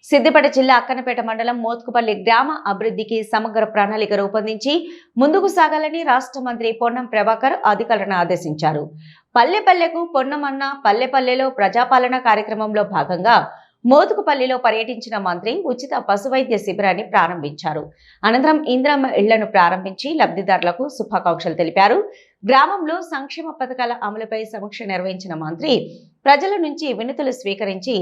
సిద్దిపేట జిల్లా అక్కన్నపేట మండలం మోత్కుపల్లి గ్రామ అభివృద్ధికి సమగ్ర ప్రణాళిక రూపొందించి ముందుకు సాగాలని రాష్ట్ర మంత్రి పొన్నం ప్రభాకర్ అధికారులను ఆదేశించారు. పల్లెపల్లెకు పొన్నమన్న పల్లెపల్లెలో ప్రజాపాలన కార్యక్రమంలో భాగంగా మోత్కుపల్లిలో పర్యటించిన మంత్రి ఉచిత పశువైద్య శిబిరాన్ని ప్రారంభించారు. అనంతరం ఇందిరమ్మ ఇళ్లను ప్రారంభించి లబ్ధిదారులకు శుభాకాంక్షలు తెలిపారు. గ్రామంలో సంక్షేమ పథకాల అమలుపై సమీక్ష నిర్వహించిన మంత్రి ప్రజల నుంచి వినతులు స్వీకరించి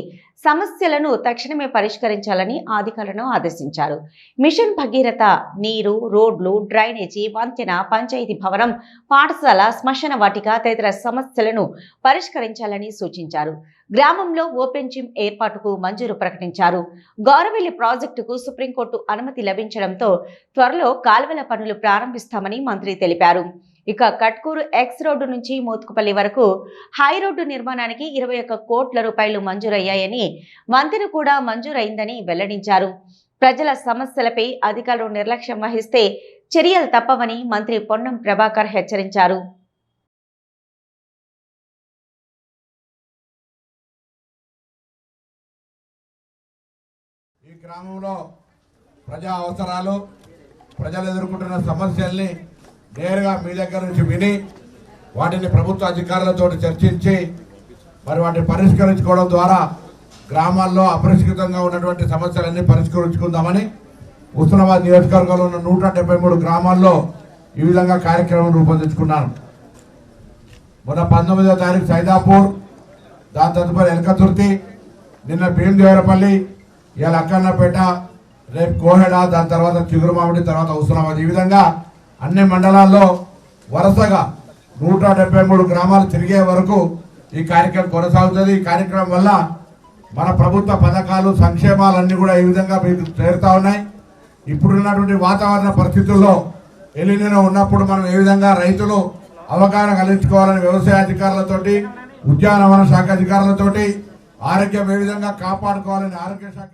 సమస్యలను తక్షణమే పరిష్కరించాలని అధికారులను ఆదేశించారు. మిషన్ భగీరథ, నీరు, రోడ్లు, డ్రైనేజీ, వంతెన, పంచాయతీ భవనం, పాఠశాల, శ్మశాన వాటిక తదితర సమస్యలను పరిష్కరించాలని సూచించారు. గ్రామంలో ఓపెన్ జిమ్ ఏర్పాటుకు మంజూరు ప్రకటించారు. గౌరవెల్లి ప్రాజెక్టుకు సుప్రీంకోర్టు అనుమతి లభించడంతో త్వరలో కాల్వల పనులు ప్రారంభిస్తామని మంత్రి తెలిపారు. ఇక కట్కూరు ఎక్స్ రోడ్డు నుంచి మోత్కుపల్లి వరకు హై రోడ్డు నిర్మాణానికి 21 కోట్ల రూపాయలు మంజూరయ్యాయని, వంతెన కూడా మంజూరైందని వెల్లడించారు. ప్రజల సమస్యలపై అధికారులు నిర్లక్ష్యం వహిస్తే చర్యలు తప్పవని మంత్రి పొన్నం ప్రభాకర్ హెచ్చరించారు. ఈ గ్రామంలో ప్రజా అవసరాలు, ప్రజలు ఎదుర్కొంటున్న సమస్యల్ని నేరుగా మీ దగ్గర నుంచి విని వాటిని ప్రభుత్వ అధికారులతో చర్చించి మరి వాటిని పరిష్కరించుకోవడం ద్వారా గ్రామాల్లో అపరిష్కృతంగా ఉన్నటువంటి సమస్యలన్నీ పరిష్కరించుకుందామని హుస్నాబాద్ నియోజకవర్గంలో ఉన్న 173 గ్రామాల్లో ఈ విధంగా కార్యక్రమం రూపొందించుకున్నాను. మొన్న 19వ తారీఖు సైదాపూర్, దాని తదుపరి ఎలకతుర్తి, నిన్న భీమదేవరపల్లి, ఇవాళ అక్కన్నపేట, రేపు కోహెడ, దాని తర్వాత చిగురుమామిడి, తర్వాత హుస్నాబాద్, ఈ విధంగా అన్ని మండలాల్లో వరుసగా 173 గ్రామాలు తిరిగే వరకు ఈ కార్యక్రమం కొనసాగుతుంది. ఈ కార్యక్రమం వల్ల మన ప్రభుత్వ పథకాలు, సంక్షేమాలన్నీ కూడా ఈ విధంగా మీకు చేరుతా ఉన్నాయి. ఇప్పుడున్నటువంటి వాతావరణ పరిస్థితుల్లో ఎలినినో ఉన్నప్పుడు మనం ఏ విధంగా రైతులు అవగాహన కలిగించుకోవాలని వ్యవసాయ అధికారులతోటి, ఉద్యానవన శాఖ అధికారులతోటి, ఆరోగ్యం ఏ విధంగా కాపాడుకోవాలని ఆరోగ్య శాఖ